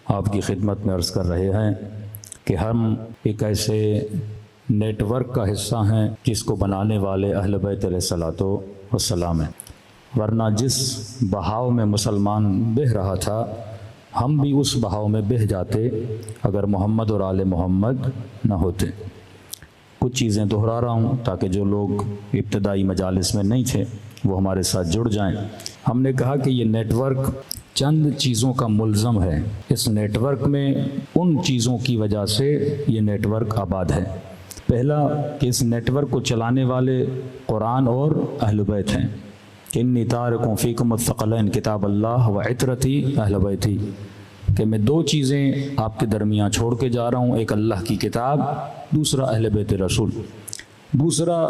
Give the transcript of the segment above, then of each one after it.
آپ کی خدمت میں عرض کر رہے ہیں کہ ہم ایک ایسے نیٹ ورک کا حصہ ہیں جس کو بنانے والے اہل بیت علیہ الصلوۃ والسلام ہیں، ورنہ جس بہاؤ میں مسلمان بہہ رہا تھا ہم بھی اس بہاؤ میں بہہ جاتے اگر محمد اور آل محمد نہ ہوتے۔ کچھ چیزیں دہرا رہا ہوں تاکہ جو لوگ ابتدائی مجالس میں نہیں تھے وہ ہمارے ساتھ جڑ جائیں۔ ہم نے کہا کہ یہ نیٹ ورک چند چیزوں کا ملزم ہے، اس نیٹ ورک میں ان چیزوں کی وجہ سے یہ نیٹ ورک آباد ہے۔ پہلا کہ اس نیٹ ورک کو چلانے والے قرآن اور اہل بیت ہیں کہ انی تارکم فیکم الثقلین کتاب اللہ و عترتی اہل بیتی، کہ میں دو چیزیں آپ کے درمیان چھوڑ کے جا رہا ہوں، ایک اللہ کی کتاب، دوسرا اہل بیت رسول۔ دوسرا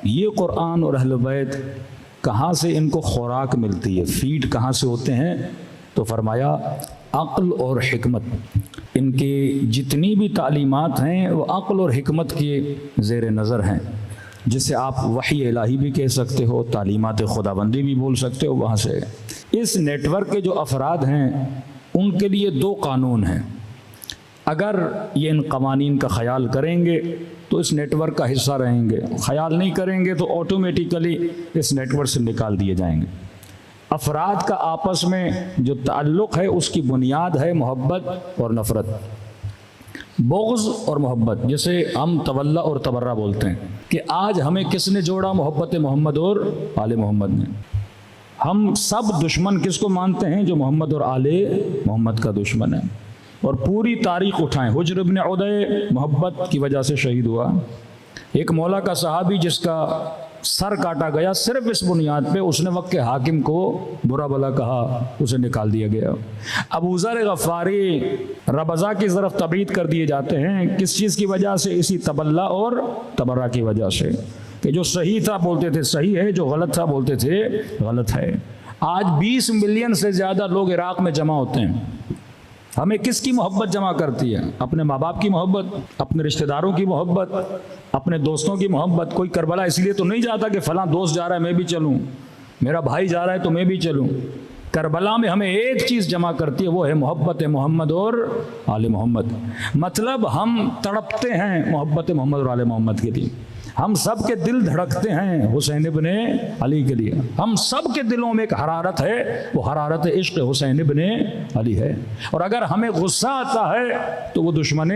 یہ قرآن اور اہل بیت کہاں سے ان کو خوراک ملتی ہے، فیڈ کہاں سے ہوتے ہیں؟ تو فرمایا عقل اور حکمت۔ ان کی جتنی بھی تعلیمات ہیں وہ عقل اور حکمت کے زیر نظر ہیں، جسے آپ وحی الہی بھی کہہ سکتے ہو، تعلیمات خداوندی بھی بول سکتے ہو، وہاں سے۔ اس نیٹ ورک کے جو افراد ہیں ان کے لیے دو قانون ہیں، اگر یہ ان قوانین کا خیال کریں گے تو اس نیٹ ورک کا حصہ رہیں گے، خیال نہیں کریں گے تو آٹومیٹیکلی اس نیٹ ورک سے نکال دیے جائیں گے۔ افراد کا آپس میں جو تعلق ہے اس کی بنیاد ہے محبت اور نفرت، بغض اور محبت، جسے ہم تولا اور تبرہ بولتے ہیں کہ آج ہمیں کس نے جوڑا؟ محبت محمد اور آل محمد نے۔ ہم سب دشمن کس کو مانتے ہیں؟ جو محمد اور آل محمد کا دشمن ہے۔ اور پوری تاریخ اٹھائیں، حجر ابن عدی محبت کی وجہ سے شہید ہوا، ایک مولا کا صحابی جس کا سر کاٹا گیا صرف اس بنیاد پہ اس نے وقت کے حاکم کو برا بلا کہا، اسے نکال دیا گیا۔ ابو ذر غفاری ربضہ کی طرف تبعید کر دیے جاتے ہیں، کس چیز کی وجہ سے؟ اسی تبلا اور تبرہ کی وجہ سے، کہ جو صحیح تھا بولتے تھے صحیح ہے، جو غلط تھا بولتے تھے غلط ہے۔ آج 20 ملین سے زیادہ لوگ عراق میں جمع ہوتے ہیں، ہمیں کس کی محبت جمع کرتی ہے؟ اپنے ماں باپ کی محبت، اپنے رشتہ داروں کی محبت، اپنے دوستوں کی محبت۔ کوئی کربلا اس لیے تو نہیں جاتا کہ فلاں دوست جا رہا ہے میں بھی چلوں، میرا بھائی جا رہا ہے تو میں بھی چلوں۔ کربلا میں ہمیں ایک چیز جمع کرتی ہے، وہ ہے محبت محمد اور آل محمد۔ مطلب ہم تڑپتے ہیں محبت محمد اور آل محمد کے لیے، ہم سب کے دل دھڑکتے ہیں حسین ابن علی کے لیے، ہم سب کے دلوں میں ایک حرارت ہے، وہ حرارت عشق حسین ابن علی ہے۔ اور اگر ہمیں غصہ آتا ہے تو وہ دشمن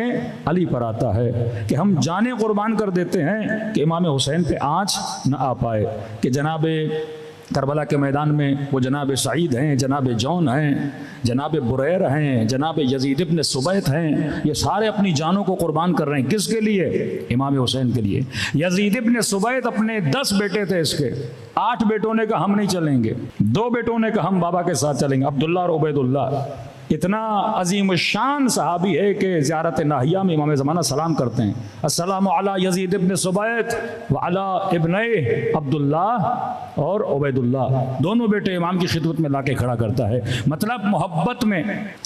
علی پر آتا ہے، کہ ہم جانیں قربان کر دیتے ہیں کہ امام حسین پہ آنچ نہ آ پائے، کہ جناب کربلا کے میدان میں وہ جناب سعید ہیں، جناب جون ہیں، جناب بریر ہیں، جناب یزید ابن سبیت ہیں، یہ سارے اپنی جانوں کو قربان کر رہے ہیں، کس کے لیے؟ امام حسین کے لیے۔ یزید ابن سبیت اپنے 10 بیٹے تھے، اس کے 8 بیٹوں نے کہا ہم نہیں چلیں گے، 2 بیٹوں نے کہا ہم بابا کے ساتھ چلیں گے، عبداللہ اور عبید اللہ۔ اتنا عظیم الشان صحابی ہے کہ زیارت ناہیہ میں امام زمانہ سلام کرتے ہیں، السلام علی یزید ابن سبیت وعلی ابنہ عبداللہ اور عبید اللہ، دونوں بیٹے امام کی خدمت میں لا کے کھڑا کرتا ہے۔ مطلب محبت میں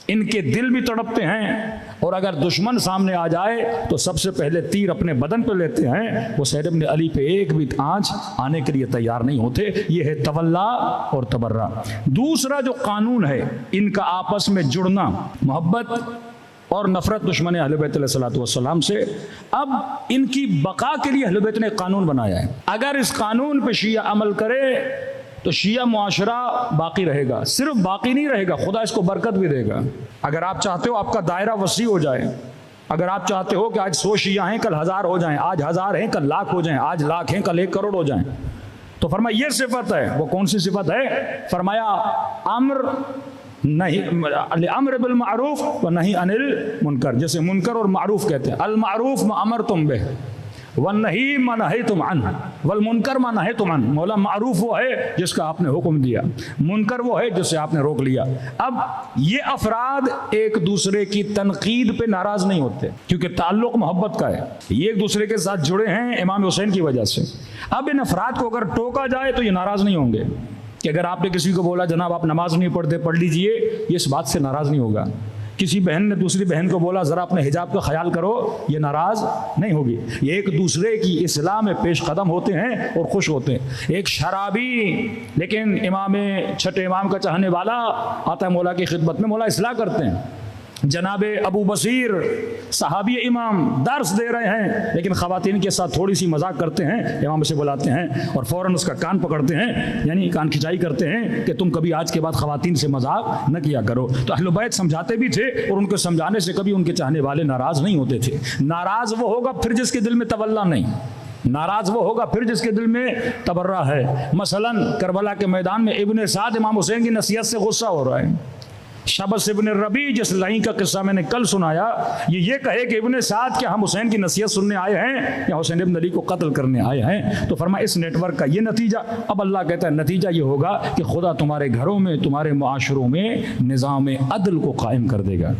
ان کے دل بھی تڑپتے ہیں، اور اگر دشمن سامنے آ جائے تو سب سے پہلے تیر اپنے بدن پہ لیتے ہیں، وہ حسین ابن علی پہ ایک بھی آنچ آنے کے لیے تیار نہیں ہوتے۔ یہ ہے تولا اور تبرہ۔ دوسرا جو قانون ہے ان کا آپس میں جڑنا، محبت اور نفرت دشمن اہل بیت علیہ الصلوۃ والسلام سے۔ اب ان کی بقا کے لیے اہل بیت نے ایک قانون بنایا ہے، اگر اس قانون پہ شیعہ عمل کرے تو شیعہ معاشرہ باقی رہے گا، صرف باقی نہیں رہے گا، خدا اس کو برکت بھی دے گا۔ اگر آپ چاہتے ہو آپ کا دائرہ وسیع ہو جائے، اگر آپ چاہتے ہو کہ آج 100 شیعہ ہیں کل 1000 ہو جائیں، آج 1000 ہیں کل 1,00,000 ہو جائیں، آج 1,00,000 ہیں کل 1 کروڑ ہو جائیں، تو فرمایا یہ صفت ہے۔ وہ کون سی صفت ہے؟ فرمایا امر نہیں، الامر بالمعروف و نہی عن المنکر، جیسے منکر اور معروف کہتے ہیں، المعروف ما امرتم بہ والنہی ما نہیتم عنہ والمنکر ما نہیتم عنہ۔ مولا معروف وہ ہے جس کا آپ نے حکم دیا، منکر وہ ہے جس سے آپ نے روک لیا۔ اب یہ افراد ایک دوسرے کی تنقید پہ ناراض نہیں ہوتے کیونکہ تعلق محبت کا ہے، یہ ایک دوسرے کے ساتھ جڑے ہیں امام حسین کی وجہ سے۔ اب ان افراد کو اگر ٹوکا جائے تو یہ ناراض نہیں ہوں گے، کہ اگر آپ نے کسی کو بولا جناب آپ نماز نہیں پڑھتے، پڑھ لیجئے، یہ اس بات سے ناراض نہیں ہوگا۔ کسی بہن نے دوسری بہن کو بولا ذرا اپنے حجاب کا خیال کرو، یہ ناراض نہیں ہوگی. یہ ایک دوسرے کی اصلاح میں پیش قدم ہوتے ہیں اور خوش ہوتے ہیں. ایک شرابی لیکن چھٹے امام کا چاہنے والا آتا ہے مولا کی خدمت میں، مولا اصلاح کرتے ہیں. جناب ابو بصیر صحابی امام درس دے رہے ہیں لیکن خواتین کے ساتھ تھوڑی سی مذاق کرتے ہیں، امام اسے بلاتے ہیں اور فوراً اس کا کان پکڑتے ہیں، یعنی کان کھچائی کرتے ہیں کہ تم کبھی آج کے بعد خواتین سے مذاق نہ کیا کرو. تو اہل بیت سمجھاتے بھی تھے اور ان کو سمجھانے سے کبھی ان کے چاہنے والے ناراض نہیں ہوتے تھے. ناراض وہ ہوگا پھر جس کے دل میں تولا نہیں، ناراض وہ ہوگا پھر جس کے دل میں تبرہ ہے. مثلا کربلا کے میدان میں ابن سعد امام حسین کی نصیحت سے غصہ ہو رہا ہے. شبس ابن ربی جس لائن کا قصہ میں نے کل سنایا، یہ کہے کہ ابن سعد کیا ہم حسین کی نصیحت سننے آئے ہیں یا حسین ابن علی کو قتل کرنے آئے ہیں؟ تو فرمایا اس نیٹ ورک کا یہ نتیجہ. اب اللہ کہتا ہے نتیجہ یہ ہوگا کہ خدا تمہارے گھروں میں تمہارے معاشروں میں نظام عدل کو قائم کر دے گا.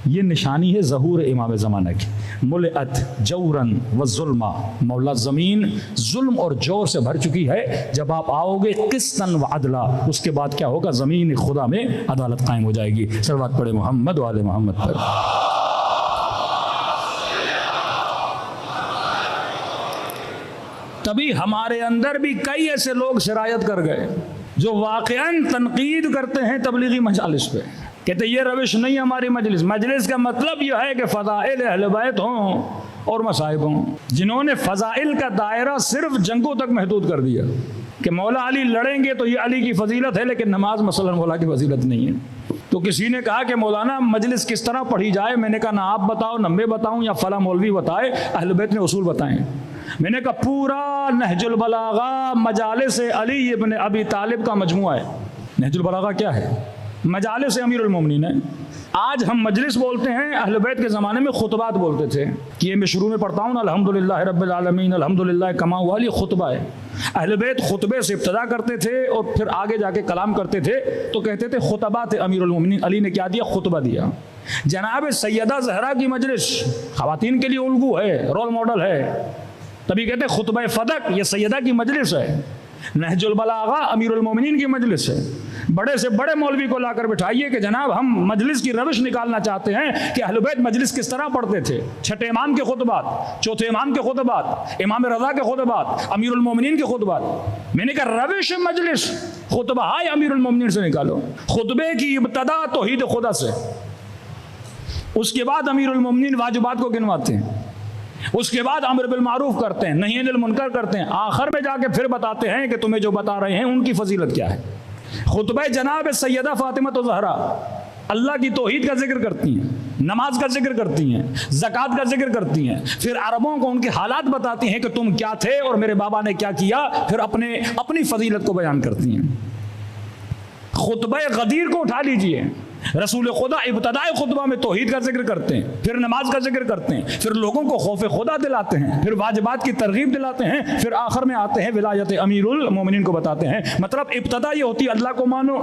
یہ نشانی ہے ظہور امام زمانہ کی. ملئت جورن و ظلما، مولا زمین ظلم اور جور سے بھر چکی ہے. جب آپ آؤ گے قسطن و عدلا، اس کے بعد کیا ہوگا؟ زمین خدا میں عدالت قائم ہو جائے گی. صلوات پڑھے محمد و آل محمد پر. تبھی ہمارے اندر بھی کئی ایسے لوگ شرائط کر گئے جو واقعاً تنقید کرتے ہیں تبلیغی مجالس پہ، کہتے یہ روش نہیں ہماری مجلس. مجلس کا مطلب یہ ہے کہ فضائل اہل بیت ہوں اور مصائب ہوں. جنہوں نے فضائل کا دائرہ صرف جنگوں تک محدود کر دیا کہ مولا علی لڑیں گے تو یہ علی کی فضیلت ہے، لیکن نماز مثلا مولا کی فضیلت نہیں ہے. تو کسی نے کہا کہ مولانا مجلس کس طرح پڑھی جائے؟ میں نے کہا نہ آپ بتاؤ نہ میں بتاؤں یا فلاں مولوی بتائے، اہل بیت نے اصول بتائیں. میں نے کہا پورا نہج البلاغہ مجالس علی ابن ابی طالب کا مجموعہ ہے. نہج البلاغہ کیا ہے؟ مجالس امیر المومنین ہے. آج ہم مجلس بولتے ہیں، اہل بیت کے زمانے میں خطبات بولتے تھے. کہ یہ میں شروع میں پڑھتا ہوں الحمدللہ رب العالمین الحمدللہ کما ہوا، یہ خطبہ ہے. اہل بیت خطبے سے ابتدا کرتے تھے اور پھر آگے جا کے کلام کرتے تھے تو کہتے تھے خطبات امیر المومنین. علی نے کیا دیا؟ خطبہ دیا. جناب سیدہ زہرا کی مجلس خواتین کے لیے الگو ہے، رول ماڈل ہے، تبھی کہتے ہیں خطبہ فدق، یہ سیدہ کی مجلس ہے. نہج البلاغہ امیر المومنین کی مجلس ہے. بڑے سے بڑے مولوی کو لا کر بٹھائیے کہ جناب ہم مجلس کی روش نکالنا چاہتے ہیں کہ اہل بیت مجلس کس طرح پڑھتے تھے. چھٹے امام کے خطبات، چوتھے امام کے خطبات، امام رضا کے خطبات، امیر المومنین کے خطبات. میں نے کہا روش مجلس خطبہ ہے امیر المومنین سے نکالو. خطبے کی ابتدا توحید خدا سے، اس کے بعد امیر المومنین واجبات کو گنواتے ہیں، اس کے بعد امر بالمعروف کرتے ہیں، نہی عن المنکر کرتے ہیں، آخر میں جا کے پھر بتاتے ہیں کہ تمہیں جو بتا رہے ہیں ان کی فضیلت کیا ہے. خطبہ جناب سیدہ فاطمہ زہرا اللہ کی توحید کا ذکر کرتی ہیں، نماز کا ذکر کرتی ہیں، زکوٰۃ کا ذکر کرتی ہیں، پھر عربوں کو ان کے حالات بتاتی ہیں کہ تم کیا تھے اور میرے بابا نے کیا کیا، پھر اپنی فضیلت کو بیان کرتی ہیں. خطبہ غدیر کو اٹھا لیجئے، رسول خدا ابتدائی خطبہ میں توحید کا ذکر کرتے ہیں، پھر نماز کا ذکر کرتے ہیں، پھر لوگوں کو خوف خدا دلاتے ہیں، پھر واجبات کی ترغیب دلاتے ہیں، پھر آخر میں آتے ہیں ولایت امیر المومنین کو بتاتے ہیں. مطلب ابتدا یہ ہوتی ہے اللہ کو مانو،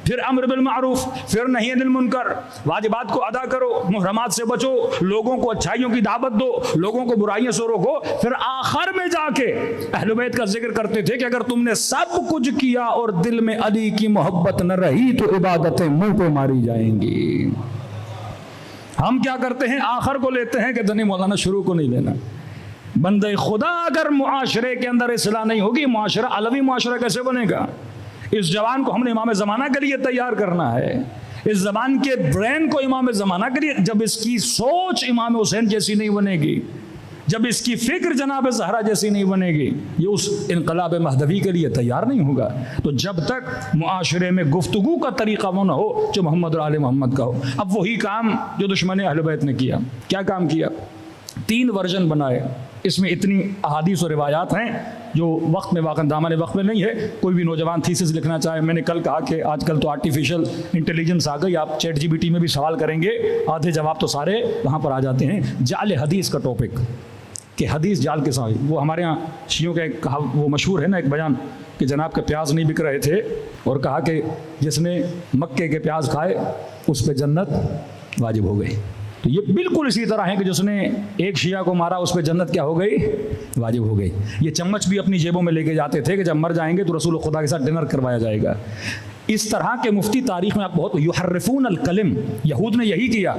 پھر امر بالمعروف، پھر نہی عن المنکر، واجبات کو ادا کرو، محرمات سے بچو، لوگوں کو اچھائیوں کی دعوت دو، لوگوں کو برائیوں سے روکو. پھر آخر میں جا کے اہل بیت کا ذکر کرتے تھے کہ اگر تم نے سب کچھ کیا اور دل میں علی کی محبت نہ رہی تو عبادتیں منہ پہ ماری جائیں گی. ہم کیا کرتے ہیں؟ آخر کو لیتے ہیں کہ دنی مولانا شروع کو نہیں لینا. بندے خدا اگر معاشرے کے اندر اصلاح نہیں ہوگی، معاشرہ علوی معاشرہ کیسے بنے گا؟ اس جوان کو ہم نے امام زمانہ کے لیے تیار کرنا ہے، اس زبان کے برین کو امام زمانہ کے لیے. جب اس کی سوچ امام حسین جیسی نہیں بنے گی، جب اس کی فکر جناب زہرا جیسی نہیں بنے گی، یہ اس انقلاب مہدوی کے لیے تیار نہیں ہوگا. تو جب تک معاشرے میں گفتگو کا طریقہ وہ نہ ہو جو محمد اور آل محمد کا ہو. اب وہی کام جو دشمن اہل بیت نے کیا. کیا کام کیا؟ 3 ورژن بنائے. اس میں اتنی احادیث و روایات ہیں جو وقت میں واقع دامن وقت میں نہیں ہے. کوئی بھی نوجوان تھیسس لکھنا چاہے، میں نے کل کہا کہ آج کل تو آرٹیفیشل انٹیلیجنس آ گئی، آپ چیٹ جی پی ٹی میں بھی سوال کریں گے، آدھے جواب تو سارے وہاں پر آ جاتے ہیں. جعل حدیث کا ٹاپک کہ حدیث جال کے ساتھ، وہ ہمارے ہاں شیعوں کا ایک وہ مشہور ہے نا ایک بیان کہ جناب کے پیاز نہیں بک رہے تھے اور کہا کہ جس نے مکے کے پیاز کھائے اس پہ جنت واجب ہو گئی. تو یہ بالکل اسی طرح ہے کہ جس نے ایک شیعہ کو مارا اس پہ جنت کیا ہو گئی؟ واجب ہو گئی. یہ چمچ بھی اپنی جیبوں میں لے کے جاتے تھے کہ جب مر جائیں گے تو رسول خدا کے ساتھ ڈنر کروایا جائے گا. اس طرح کے مفتی تاریخ میں آپ بہت یحرفون الکلم، یہود نے یہی کیا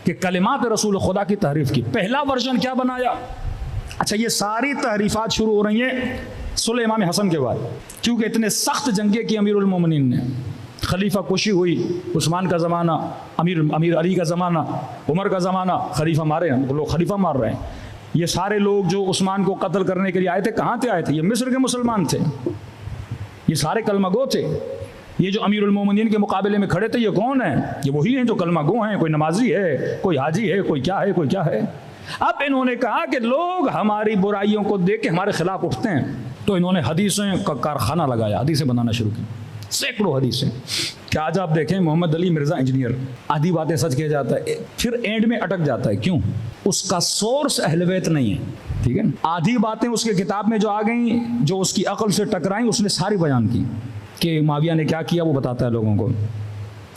کہ کلمات رسول خدا کی تحریف کی. پہلا ورژن کیا بنایا؟ اچھا یہ ساری تحریفات شروع ہو رہی ہیں صلح امام حسن کے بعد، کیونکہ اتنے سخت جنگیں کی امیر المومنین نے. خلیفہ کشی ہوئی، عثمان کا زمانہ، امیر علی کا زمانہ، عمر کا زمانہ، خلیفہ مارے ہیں لوگ، خلیفہ مار رہے ہیں. یہ سارے لوگ جو عثمان کو قتل کرنے کے لیے آئے تھے کہاں سے آئے تھے؟ یہ مصر کے مسلمان تھے، یہ سارے کلمہ گو تھے. یہ جو امیر المومنین کے مقابلے میں کھڑے تھے یہ کون ہیں؟ یہ وہی ہیں جو کلمہ گو ہیں. کوئی نمازی ہے، کوئی حاجی ہے، کوئی کیا ہے، کوئی کیا ہے. اب انہوں نے کہا کہ لوگ ہماری برائیوں کو دیکھ کے ہمارے خلاف اٹھتے ہیں، تو انہوں نے حدیثیں کا کارخانہ لگایا، حدیثیں بنانا شروع کی، سینکڑوں حدیثیں. کہ آج آپ دیکھیں محمد علی مرزا انجینئر آدھی باتیں سچ کہہ جاتا ہے، پھر اینڈ میں اٹک جاتا ہے. کیوں؟ اس کا سورس اہل بیت نہیں ہے. ٹھیک ہے، آدھی باتیں اس کے کتاب میں جو آ گئیں، جو اس کی عقل سے ٹکرائیں، اس نے ساری بیان کی کہ معاویہ نے کیا کیا، وہ بتاتا ہے لوگوں کو.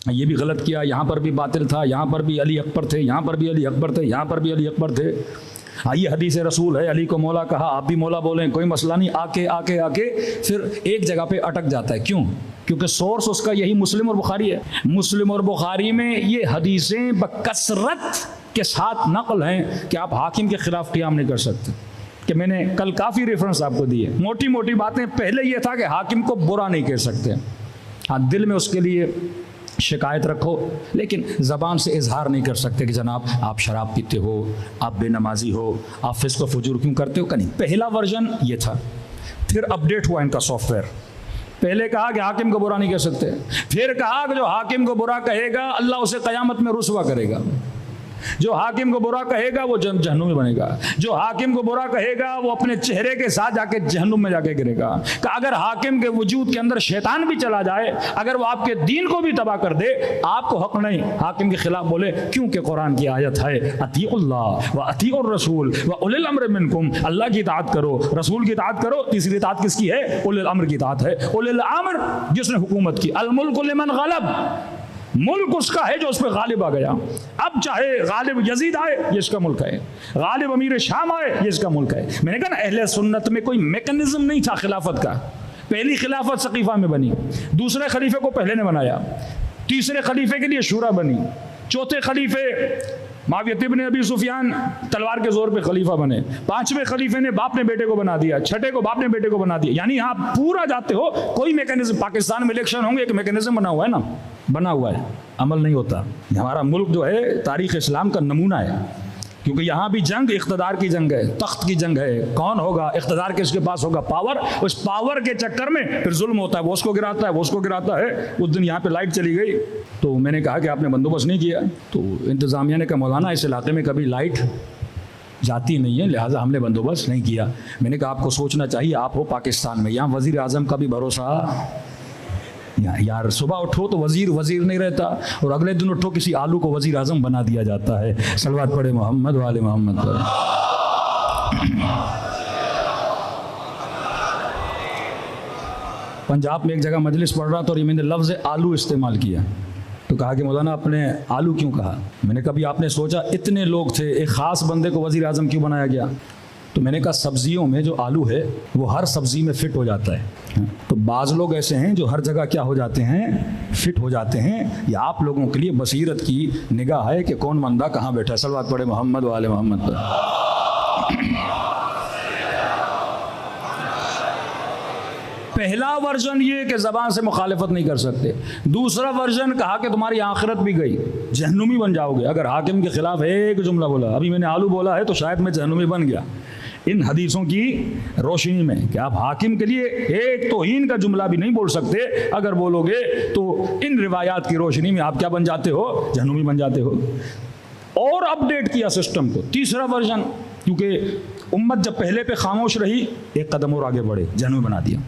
یہ بھی غلط کیا، یہاں پر بھی باطل تھا، یہاں پر بھی علی اکبر تھے، یہاں پر بھی علی اکبر تھے، یہاں پر بھی علی اکبر تھے. یہ حدیث رسول ہے، علی کو مولا کہا، آپ بھی مولا بولیں، کوئی مسئلہ نہیں. آ کے پھر ایک جگہ پہ اٹک جاتا ہے. کیوں؟ کیونکہ سورس اس کا یہی مسلم اور بخاری ہے. مسلم اور بخاری میں یہ حدیثیں بکثرت کے ساتھ نقل ہیں کہ آپ حاکم کے خلاف قیام نہیں کر سکتے. کہ میں نے کل کافی ریفرنس آپ کو دیے، موٹی موٹی باتیں. پہلے یہ تھا کہ حاکم کو برا نہیں کہہ سکتے، ہاں دل میں اس کے لیے شکایت رکھو، لیکن زبان سے اظہار نہیں کر سکتے کہ جناب آپ شراب پیتے ہو، آپ بے نمازی ہو، آپ فسق و فجور کیوں کرتے ہو. نہیں، پہلا ورژن یہ تھا. پھر اپڈیٹ ہوا ان کا سافٹ ویئر. پہلے کہا کہ حاکم کو برا نہیں کہہ سکتے، پھر کہا کہ جو حاکم کو برا کہے گا اللہ اسے قیامت میں رسوا کرے گا، جو حاکم کو برا کہے گا وہ جہنم میں بنے گا، جو حاکم کو برا کہے گا وہ اپنے چہرے کے ساتھ جا کے جہنم میں جا کے گرے گا. کہ اگر حاکم کے وجود کے اندر شیطان بھی چلا جائے، اگر وہ آپ کے دین کو بھی تباہ کر دے، آپ کو حق نہیں حاکم کے خلاف بولے، کیونکہ قرآن کی آیت ہے اطیعوا اللہ و اطیعوا الرسول و اولی الامر منکم. اللہ کی اطاعت کرو، رسول کی اطاعت کرو. تیسری اطاعت کس کی ہے؟ اولی الامر کی اطاعت ہے. اولی الامر جس نے حکومت کی. الملک لمن غلب، ملک اس کا ہے جو اس پہ غالب آ گیا. اب چاہے غالب یزید آئے یہ اس کا ملک ہے، غالب امیر شام آئے یہ اس کا ملک ہے. میں نے کہا نا اہل سنت میں کوئی میکنزم نہیں تھا خلافت کا. پہلی خلافت سقیفہ میں بنی، دوسرے خلیفے کو پہلے نے بنایا، تیسرے خلیفے کے لیے شورا بنی، چوتھے خلیفے معاویہ ابن ابی سفیان تلوار کے زور پہ خلیفہ بنے، پانچویں خلیفے نے باپ نے بیٹے کو بنا دیا، چھٹے کو باپ نے بیٹے کو بنا دیا. یعنی آپ پورا جاتے ہو کوئی میکنزم. پاکستان میں الیکشن ہوں گے ایک میکنزم بنا ہوا ہے نا، بنا ہوا ہے، عمل نہیں ہوتا. ہمارا ملک جو ہے تاریخ اسلام کا نمونہ ہے، کیونکہ یہاں بھی جنگ اقتدار کی جنگ ہے، تخت کی جنگ ہے. کون ہوگا اقتدار، کس کے پاس ہوگا پاور. اس پاور کے چکر میں پھر ظلم ہوتا ہے، وہ اس کو گراتا ہے، وہ اس کو گراتا ہے. اس دن یہاں پہ لائٹ چلی گئی تو میں نے کہا کہ آپ نے بندوبست نہیں کیا. تو انتظامیہ نے کہا مولانا اس علاقے میں کبھی لائٹ جاتی نہیں ہے لہٰذا ہم نے بندوبست نہیں کیا. میں نے کہا آپ کو سوچنا چاہیے، آپ ہو پاکستان میں، یہاں وزیر اعظم کا بھی بھروسہ. یار صبح اٹھو تو وزیر نہیں رہتا، اور اگلے دن اٹھو کسی آلو کو وزیر اعظم بنا دیا جاتا ہے. صلوات پڑھے محمد والے محمد پر. پنجاب میں ایک جگہ مجلس پڑھ رہا تھا اور میں نے لفظ آلو استعمال کیا تو کہا کہ مولانا آپ نے آلو کیوں کہا. میں نے کبھی آپ نے سوچا اتنے لوگ تھے، ایک خاص بندے کو وزیر اعظم کیوں بنایا گیا؟ تو میں نے کہا سبزیوں میں جو آلو ہے وہ ہر سبزی میں فٹ ہو جاتا ہے. تو بعض لوگ ایسے ہیں جو ہر جگہ کیا ہو جاتے ہیں، فٹ ہو جاتے ہیں. یہ آپ لوگوں کے لیے بصیرت کی نگاہ ہے کہ کون بندہ کہاں بیٹھا ہے. صلوات پڑھے محمد والے محمد پر. پہلا ورژن یہ کہ زبان سے مخالفت نہیں کر سکتے. دوسرا ورژن کہا کہ تمہاری آخرت بھی گئی، جہنمی بن جاؤ گے اگر حاکم کے خلاف ایک جملہ بولا. ابھی میں نے آلو بولا ہے تو شاید میں جہنمی بن گیا. ان حدیثوں کی روشنی میں کہ آپ حاکم کے لیے ایک توہین کا جملہ بھی نہیں بول سکتے، اگر بولو گے تو ان روایات کی روشنی میں آپ کیا بن جاتے ہو؟ جہنمی بن جاتے ہو. اور اپڈیٹ کیا سسٹم کو. تیسرا ورژن، کیونکہ امت جب پہلے پہ خاموش رہی ایک قدم اور آگے بڑھے، جہنمی بنا دیا.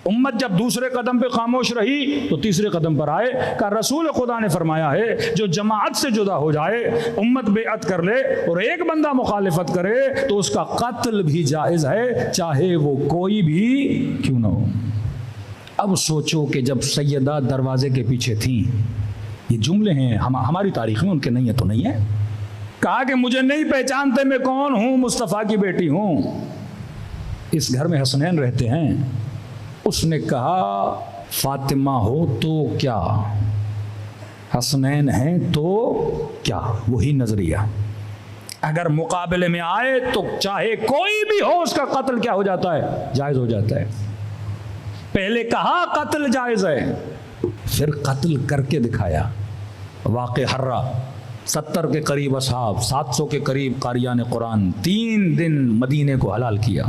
امت جب دوسرے قدم پہ خاموش رہی تو تیسرے قدم پر آئے. کہ رسول خدا نے فرمایا ہے جو جماعت سے جدا ہو جائے، امت بیعت کر لے اور ایک بندہ مخالفت کرے تو اس کا قتل بھی جائز ہے، چاہے وہ کوئی بھی کیوں نہ ہو. اب سوچو کہ جب سیدہ دروازے کے پیچھے تھیں، یہ جملے ہیں ہماری تاریخ میں، ان کے نہیں ہے تو نہیں ہے. کہا کہ مجھے نہیں پہچانتے میں کون ہوں، مصطفیٰ کی بیٹی ہوں، اس گھر میں حسنین رہتے ہیں. اس نے کہا فاطمہ ہو تو کیا، حسنین ہیں تو کیا، وہی نظریہ اگر مقابلے میں آئے تو چاہے کوئی بھی ہو اس کا قتل کیا ہو جاتا ہے، جائز ہو جاتا ہے۔ پہلے کہا قتل جائز ہے، پھر قتل کر کے دکھایا۔ واقع حرہ 70 کے قریب اصحاب، 700 کے قریب قاریان قرآن 3 دن مدینے کو حلال کیا۔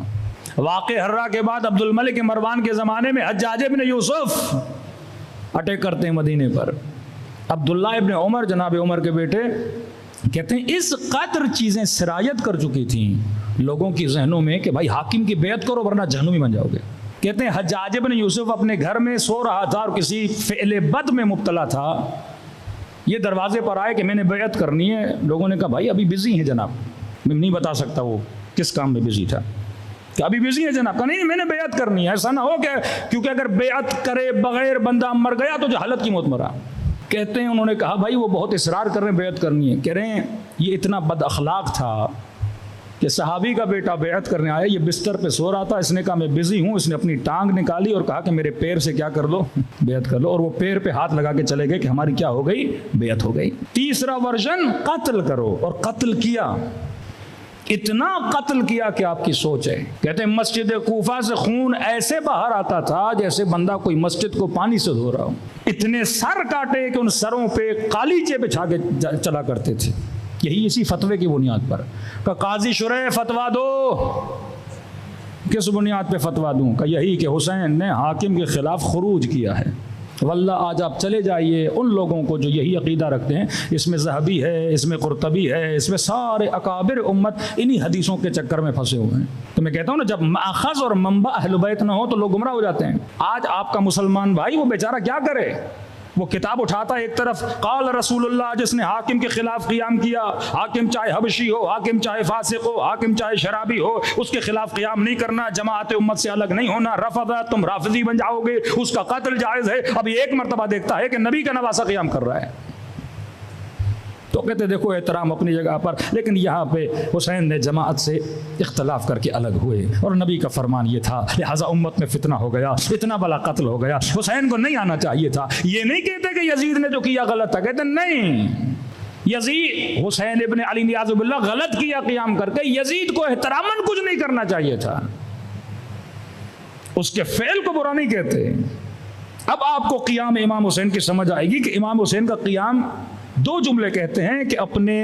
واقع حرہ کے بعد عبد الملک مروان کے زمانے میں حجاج ابن یوسف اٹیک کرتے ہیں مدینے پر۔ عبداللہ ابن عمر، جناب عمر کے بیٹے، کہتے ہیں اس قدر چیزیں سرایت کر چکی تھیں لوگوں کی ذہنوں میں کہ بھائی حاکم کی بیعت کرو ورنہ جہنمی بن جاؤ گے۔ کہتے ہیں حجاج ابن یوسف اپنے گھر میں سو رہا تھا اور کسی فعل بد میں مبتلا تھا، یہ دروازے پر آئے کہ میں نے بیعت کرنی ہے۔ لوگوں نے کہا بھائی ابھی بزی ہیں جناب، میں نہیں بتا سکتا وہ کس کام میں بزی تھا، کہ ابھی بزی ہے جناب، کہا نہیں میں نے بیعت کرنی ہے۔ ایسا نہ ہو کہ کیونکہ اگر بیعت کرے بغیر بندہ مر گیا تو جہالت کی موت مرا۔ کہتے ہیں انہوں نے کہا بھائی وہ بہت اصرار کر رہے ہیں بیعت کرنی ہے۔ کہہ رہے ہیں یہ اتنا بد اخلاق تھا کہ صحابی کا بیٹا بیعت کرنے آیا، یہ بستر پہ سو رہا تھا، اس نے کہا میں بزی ہوں، اس نے اپنی ٹانگ نکالی اور کہا کہ میرے پیر سے کیا کر لو، بیعت کر لو، اور وہ پیر پہ ہاتھ لگا کے چلے گئے کہ ہماری کیا ہو گئی، بیعت ہو گئی۔ تیسرا ورژن قتل کرو، اور قتل کیا، اتنا قتل کیا کہ آپ کی سوچ ہے۔ کہتے ہیں مسجد کوفہ سے خون ایسے باہر آتا تھا جیسے بندہ کوئی مسجد کو پانی سے دھو رہا ہو، اتنے سر کاٹے کہ ان سروں پہ قالیچے بچھا کے چلا کرتے تھے، یہی اسی فتوے کی بنیاد پر۔ کہ قاضی شرح فتوا دو، کس بنیاد پہ فتوا دوں؟ کہ یہی کہ حسین نے حاکم کے خلاف خروج کیا ہے۔ واللہ آج آپ چلے جائیے ان لوگوں کو جو یہی عقیدہ رکھتے ہیں، اس میں ذہبی ہے، اس میں قرطبی ہے، اس میں سارے اکابر امت انہی حدیثوں کے چکر میں پھنسے ہوئے ہیں۔ تو میں کہتا ہوں نا جب ماخذ اور منبع اہل بیت نہ ہو تو لوگ گمراہ ہو جاتے ہیں۔ آج آپ کا مسلمان بھائی وہ بیچارہ کیا کرے، وہ کتاب اٹھاتا ہے ایک طرف قال رسول اللہ، جس نے حاکم کے خلاف قیام کیا، حاکم چاہے حبشی ہو، حاکم چاہے فاسق ہو، حاکم چاہے شرابی ہو، اس کے خلاف قیام نہیں کرنا، جماعت امت سے الگ نہیں ہونا، رفض تم رافضی بن جاؤ گے، اس کا قتل جائز ہے۔ اب ایک مرتبہ دیکھتا ہے کہ نبی کا نواسہ قیام کر رہا ہے، تو کہتے دیکھو احترام اپنی جگہ پر، لیکن یہاں پہ حسین نے جماعت سے اختلاف کر کے الگ ہوئے، اور نبی کا فرمان یہ تھا، لہٰذا امت میں فتنہ ہو گیا، اتنا بڑا قتل ہو گیا۔ حسین کو نہیں آنا چاہیے تھا۔ یہ نہیں کہتے کہ یزید نے جو کیا غلط تھا، کہتے نہیں، یزید حسین ابن علی نیاز باللہ غلط کیا قیام کر کے، یزید کو احتراماً کچھ نہیں کرنا چاہیے تھا، اس کے فعل کو برا نہیں کہتے۔ اب آپ کو قیام امام حسین کی سمجھ آئے گی کہ امام حسین کا قیام دو جملے کہتے ہیں کہ اپنے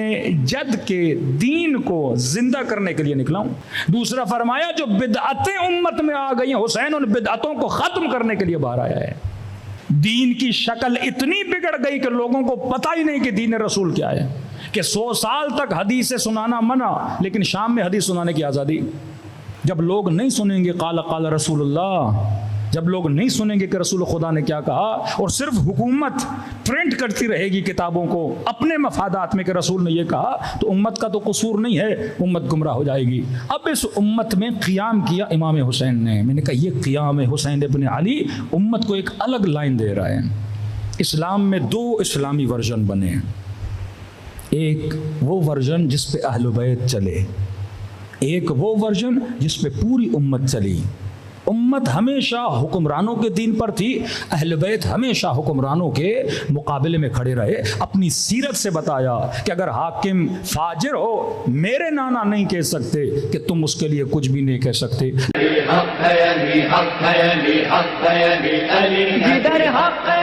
جد کے دین کو زندہ کرنے کے لیے نکلا ہوں، دوسرا فرمایا جو بدعتیں امت میں آ گئی ہیں حسین ان بدعتوں کو ختم کرنے کے لیے باہر آیا ہے۔ دین کی شکل اتنی بگڑ گئی کہ لوگوں کو پتہ ہی نہیں کہ دین رسول کیا ہے، کہ 100 سال تک حدیث سنانا منع، لیکن شام میں حدیث سنانے کی آزادی۔ جب لوگ نہیں سنیں گے قال قال رسول اللہ، جب لوگ نہیں سنیں گے کہ رسول خدا نے کیا کہا، اور صرف حکومت پرنٹ کرتی رہے گی کتابوں کو اپنے مفادات میں کہ رسول نے یہ کہا، تو امت کا تو قصور نہیں ہے، امت گمراہ ہو جائے گی۔ اب اس امت میں قیام کیا امام حسین نے۔ میں نے کہا یہ قیام حسین ابن علی امت کو ایک الگ لائن دے رہا ہے۔ اسلام میں 2 اسلامی ورژن بنے ہیں، ایک وہ ورژن جس پہ اہل بیت چلے، ایک وہ ورژن جس پہ پوری امت چلی۔ امت ہمیشہ حکمرانوں کے دین پر تھی، اہل بیت ہمیشہ حکمرانوں کے مقابلے میں کھڑے رہے۔ اپنی سیرت سے بتایا کہ اگر حاکم فاجر ہو میرے نانا نہیں کہہ سکتے کہ تم اس کے لیے کچھ بھی نہیں کہہ سکتے۔ جدھر حق ہے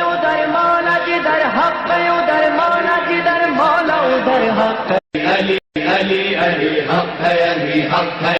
ادھر مولا، جدھر حق ہے ادھر مولا، جدھر مولا ادھر حق ہے۔ علی علی علی حق ہے، علی حق ہے۔